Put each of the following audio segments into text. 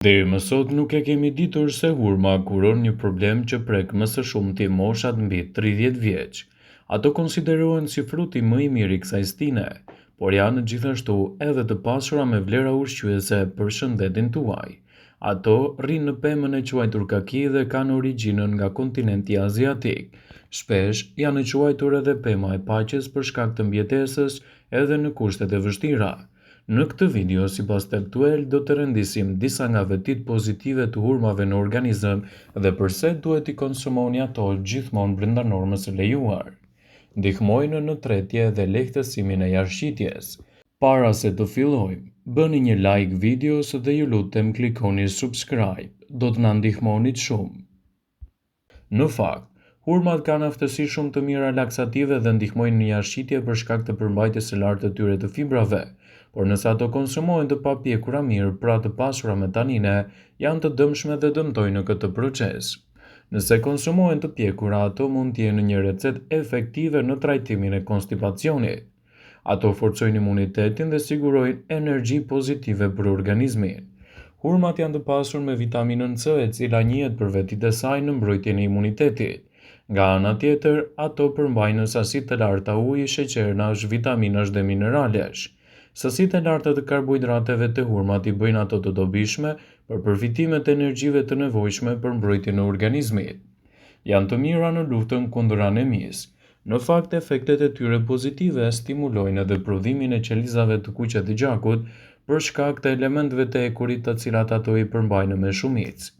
Deri më sot nuk e kemi ditur se hurma kuron një problem që prek më së shumti moshat mbi 30 vjeç. Ato konsiderohen si fruti më i mirë i kësaj stine, por janë gjithashtu edhe të pasura me vlera ushqyese për shëndetin tuaj. Ato rrinë në pemën e quajtur kaki dhe kanë origjinën nga kontinenti aziatik. Shpesh janë quajtur edhe pema e paqes për shkak të mbjetesës edhe në kushtet e vështira. Në këtë video, sipas tekstuel, do të rëndisim disa nga vetit pozitive të hurmave në organizëm dhe pse duhet i konsumoni ato gjithmonë brenda normës së lejuar. Ndihmojnë në tretje dhe lehtësimin e jashtëqitjes. Para se të fillojmë, bëni një like videos dhe ju lutem klikoni subscribe, do të na ndihmonit shumë. Në fakt, hurmat kanë aftësi shumë të mira laksative dhe ndihmojnë në jashtëqitje për shkak të përmbajtjes së lartë të tyre të fibrave. Por nëse ato konsumohen të papjekura mirë, pra të pasura me tanine, janë të dëmshme dhe dëmtojnë në këtë proces. Nëse konsumohen të pjekura, ato mund të jenë një recetë efektive në trajtimin e konstipacionit. Ato forcojnë imunitetin dhe sigurojnë energji pozitive për organizmin. Hurmat janë të pasur me vitaminën C, e cila njihet për vetitë e saj në mbrojtjen e imunitetit. Nga ana tjetër, ato përmbajnë sasi të larta uji, sheqernash, vitaminash dhe mineralesh. Sasitë e larta të karbohidrateve të hurmat i bëjnë ato të dobishme për përfitimet e energjive të nevojshme për mbrojtjen e organizmit. Janë të mira në luftën kundër anemisë. Në fakt, efektet e tyre pozitive stimulojnë edhe prodhimin e qelizave të kuqe të gjakut për shkak të elementeve të ekurit të cilat ato i përmbajnë me shumicë.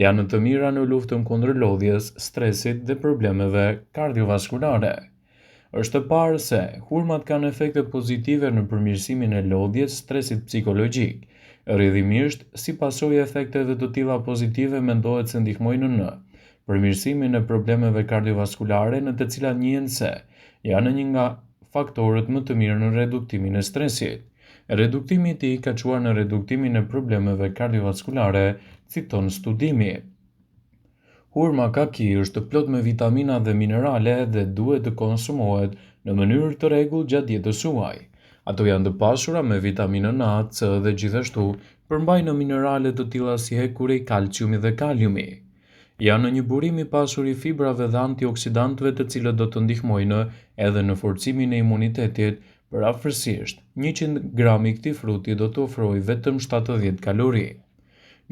Janë të mira në luftën kundër lodhjes, stresit dhe problemeve kardiovaskulare. Është e parë se hurmat kanë efekte pozitive në përmirësimin e lodhjes, stresit psikologjik. Rrjedhimisht, si pasojë e efekteve të tilla pozitive, mendohet se ndihmojnë në përmirësimin e problemeve kardiovaskulare, në të cilat njihen se janë një nga faktorët më të mirë në reduktimin e stresit. Reduktimi i tij ka çuar në reduktimin e problemeve kardiovaskulare, citon studimi. Hurma kaki është plot me vitamina dhe minerale dhe duhet të konsumohet në mënyrë të rregullt gjatë jetës suaj. Ato janë të pasura me vitaminën A, C dhe gjithashtu përmbajnë minerale të tilla si hekuri, kalciumi dhe kaliumi. Janë një burim i pasur i fibrave dhe antioksidantëve të cilët do të ndihmojnë edhe në forcimin e imunitetit. Për afërsisht 100 gram i këtij fruti do të ofrojë vetëm 70 kalori.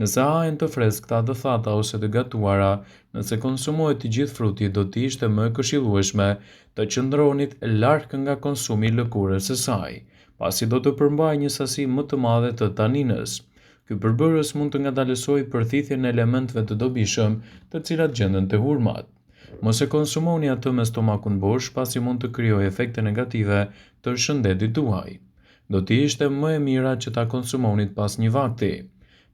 Nëse hahen të freskëta, të thata ose të gatuara, nëse konsumohet të gjithë fruti, do të ishte më e këshillueshme të qëndronit larg nga konsumi i lëkurës së saj, pasi do të përmbajë një sasi më të madhe të taninës. Ky përbërës mund të ngadalësojë përthithjen e elementeve të dobishëm të cilat gjenden te hurmat. Mos e konsumoni atë me stomakun bosh, pasi mund të krijojë efekte negative të shëndetit tuaj. Do të ishte më e mira që ta konsumonit pas një vakti.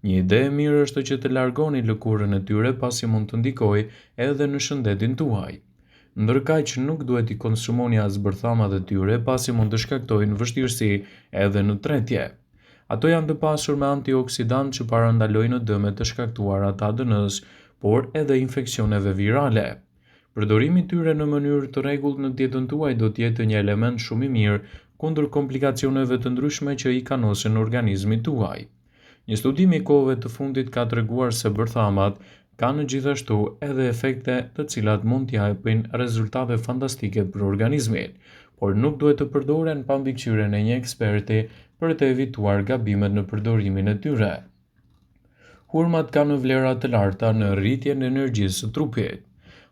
Një ide e mirë është që të largoni lëkurën e tyre, pasi mund të ndikojë edhe në shëndetin tuaj. Ndërkaq nuk duhet i konsumoni as bërthamat e tyre, pasi mund të shkaktojnë vështirësi edhe në tretje. Ato janë të pasur me antioksidantë që parandalojnë dëmet të shkaktuara të ADN-s, por edhe infeksioneve virale. Përdorimi i tyre në mënyrë të rregullt në dietën tuaj do të jetë një element shumë i mirë kundër komplikacioneve të ndryshme që i kanosin organizmit tuaj. Një studim i kohëve të fundit ka treguar se bërthamat kanë gjithashtu edhe efekte të cilat mund t'ja japin rezultate fantastike për organizmin, por nuk duhet të përdoren pa mbikëqyrjen e një eksperti për të evituar gabimet në përdorimin e tyre. Hurmat kanë vlera të larta në rritjen e energjisë së trupit.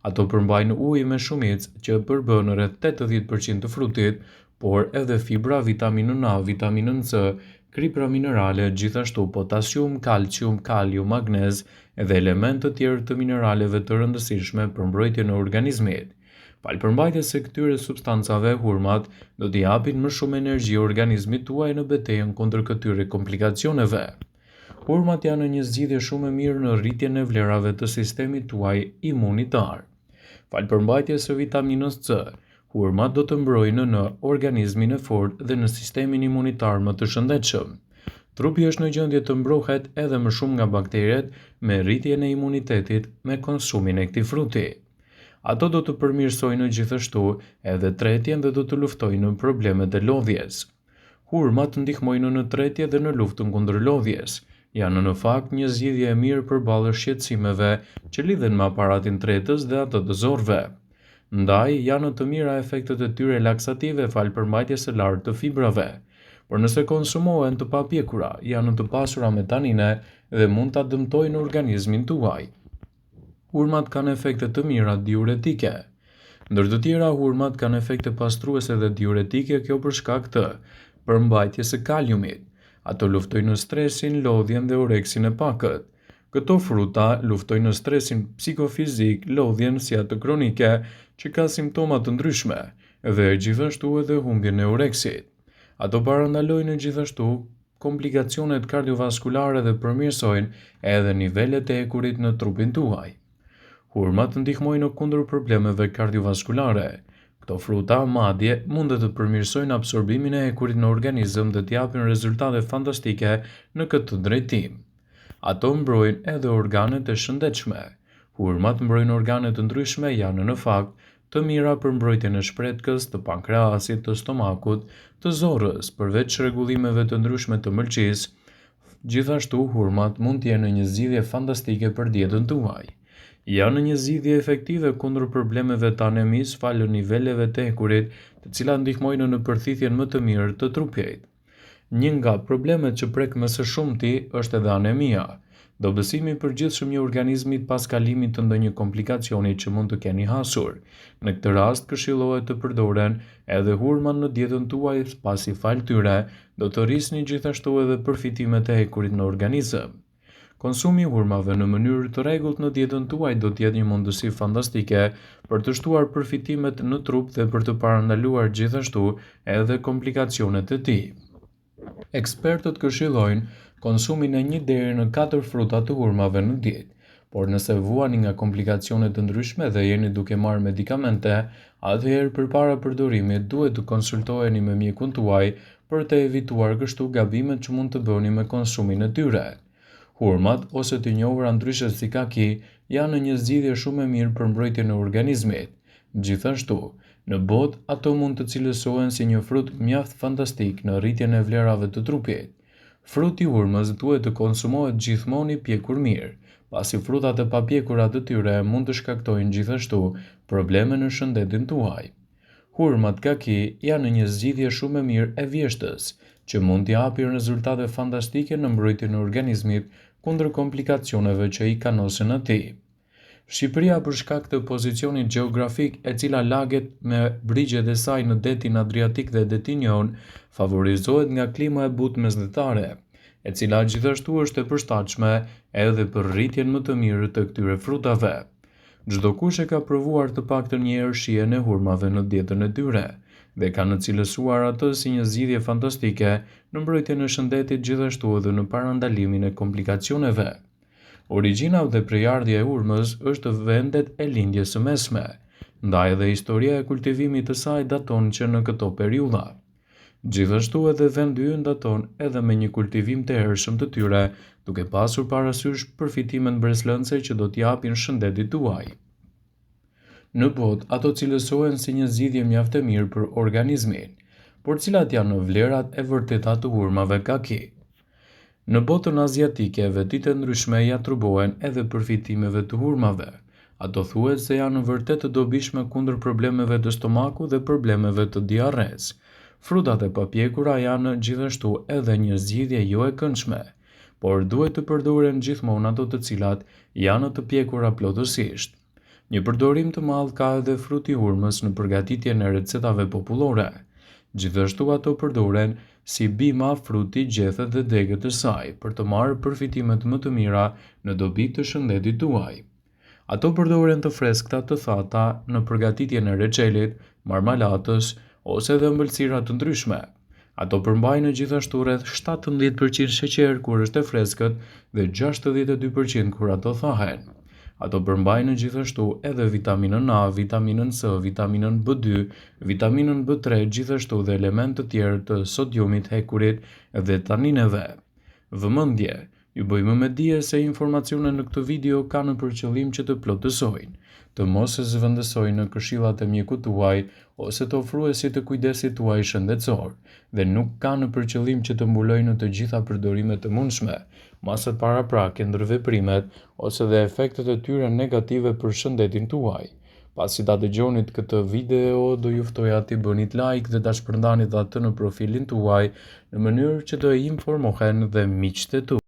Ato përmbajnë ujë me shumicë që përbën rreth 80% të frutit, por edhe fibra, vitaminën A, vitaminën C, kripra minerale, gjithashtu potasium, kalcium, kalium, magnez edhe elementë të tjerë të mineraleve të rëndësishme për mbrojtjen e organizmit. Falëpërmbajtjes së këtyre substancave, hurmat do t'i japin më shumë energji organizmit tuaj në betejën kundër këtyre komplikacioneve. Hurmat janë një zgjidhje shumë e mirë në rritjen e vlerave të sistemit tuaj imunitar. Falëpërmbajtjes së vitaminës C, hurmat do të mbrojnë në organizmin e fortë dhe në sistemin imunitar më të shëndetshëm. Trupi është në gjendje të mbrohet edhe më shumë nga bakteret me rritjen e imunitetit me konsumin e këtij fruti. Ato do të përmirësojnë gjithashtu edhe tretjen dhe do të luftojnë problemet e lodhjes. Hurmat ndihmojnë në tretje dhe në luftën kundër lodhjes. janë në fakt një zgjidhje e mirë përballë shqetësimeve që lidhen me aparatin tretës dhe atë të zorëve. Ndaj, janë të mira efektet e tyre laksative falë përmbajtjes së lartë të fibrave, por nëse konsumohen të papjekura, janë të pasura me tanine dhe mund ta dëmtojnë organizmin tuaj. Hurmat kanë efekte të mira diuretike. Ndër të tjera, hurmat kanë efekte pastruese dhe diuretike, kjo për shkak të përmbajtjes së kaliumit. Ato luftojnë në stresin, lodhjen dhe oreksin e pakët. Këto fruta luftojnë në stresin psikofizik, lodhjen si atë kronike që ka simptoma të ndryshme dhe gjithashtu edhe humbjen e oreksit. Ato parandalojnë gjithashtu komplikacionet kardiovaskulare dhe përmirësojnë edhe nivelet e ekurit në trupin tuaj. Hurmat ndihmojnë në kundër problemeve kardiovaskulare. Këto fruta madje mund të përmirësojnë absorbimin e ekurit në organizëm dhe t'japin rezultate fantastike në këtë drejtim. Ato mbrojnë edhe organet e shëndetshme. Hurmat mbrojnë organet të ndryshme, janë në fakt të mira për mbrojtjen e shpretkës, të pankreasit, të stomakut, të zorrës, përveç rregullimeve të ndryshme të mëlçisë. Gjithashtu, hurmat mund të jenë një zgjidhje fantastike për dietën tuaj. Janë një zgjidhje efektive kundër problemeve të anemisë falë niveleve të ekurit, të cilat ndihmojnë në përthithjen më të mirë të trupit. Një nga problemet që prek më së shumti është edhe anemia, dobësimi i përgjithshëm i organizmit pas kalimit të ndonjë komplikacioni që mund të keni hasur. Në këtë rast këshillohet të përdoren edhe hurma në dietën tuaj, pasi falë tyre do të rrisni gjithashtu edhe përfitimet e ekurit në organizëm. Konsumi i hurmave në mënyrë të rregullt në dietën tuaj do të jetë një mundësi fantastike për të shtuar përfitimet në trup dhe për të parandaluar gjithashtu edhe komplikacionet e tij. Ekspertët këshillojnë konsumin e 1 deri në 4 fruta të hurmave në ditë, por nëse vuani nga komplikacione të ndryshme dhe jeni duke marrë medikamente, atëherë përpara përdorimit duhet të konsultoheni me mjekun tuaj për të evituar kështu gabimet që mund të bëni me konsumin e tyre. Hurmat, ose të njohura ndryshe si kaki, janë një zgjidhje shumë e mirë për mbrojtjen e organizmit. Gjithashtu, në botë ato mund të cilësohen si një frut mjaft fantastik në rritjen e vlerave të trupit. Fruti i hurmës duhet të konsumohet gjithmonë i pjekur mirë, pasi frutat e papjekura të tyre mund të shkaktojnë gjithashtu probleme në shëndetin tuaj. Hurmat kaki janë një zgjidhje shumë e mirë e vjeshtës, që mund t'i japin rezultate fantastike në mbrojtjen e organizmit kundër komplikacioneve që i kanosen atij. Shqipëria, për shkak të pozicionit gjeografik, e cila laget me brigjet e saj në detin Adriatik dhe detin Jon, favorizohet nga klima e butë mesdhetare, e cila gjithashtu është e përshtatshme edhe për rritjen më të mirë të këtyre frutave. Çdo kush e ka provuar të paktën një herë shijen e hurmave në dietën e tyre dhe kanë cilësuar atë si një zgjidhje fantastike në mbrojtjen e shëndetit, gjithashtu edhe në parandalimin e komplikacioneve. Origjina dhe prejardhja e hurmës është vendet e lindjes së mesme, ndaj edhe historia e kultivimit të saj daton që në këto periudha. Gjithashtu edhe vendi ynë daton edhe me një kultivim të hershëm të tyre, duke pasur parasysh përfitimet mbreslëndse që do t'i japin shëndetit tuaj. Në botë, ato cilësohen si një zgjidhje mjaft e mirë për organizmin, por cilat janë vlerat e vërteta të hurmave kaki? Në botën aziatike, vetit e ndryshme i atribuohen edhe përfitimeve të hurmave. Ato thuhet se janë vërtet të dobishme kundër problemeve të stomaku dhe problemeve të diarres. Frutat e papjekura janë gjithashtu edhe një zgjidhje jo e këndshme, por duhet të përdoren gjithmonë ato të cilat janë të pjekura plotësisht. Një përdorim të madh ka edhe fruti i hurmës në përgatitjen e recetave popullore. Gjithashtu ato përdoren si bima, fruti, gjethet dhe degët e saj për të marrë përfitimet më të mira në dobi të shëndetit tuaj. Ato përdoren të freskëta të thata në përgatitjen e reçelit, marmalatës ose dhe ëmbëlsira të ndryshme. Ato përmbajnë gjithashtu rreth 17% sheqer kur është e freskët dhe 62% kur ato thahen. Ato përmbajnë gjithashtu edhe vitaminën A, vitaminën C, vitaminën B2, vitaminën B3, gjithashtu dhe elementë të tjerë të sodiumit, hekurit dhe tanineve. Vëmendje, ju bëjmë me dije se informacionet në këtë video kanë për qëllim që të plotësojnë, të mos e zëvendësojnë në këshillat e mjekut tuaj ose të ofruesit të kujdesit tuaj shëndetësor, dhe nuk kanë për qëllim që të mbulojnë të gjitha përdorimet të mundshme, masat paraprake, ndërveprimet ose dhe efektet e tyre negative për shëndetin tuaj. Pasi ta dëgjonit këtë video, do ju ftoja t'i bënit like dhe ta shpërndanit atë në profilin tuaj në mënyrë që të informohen dhe miqtë e tu.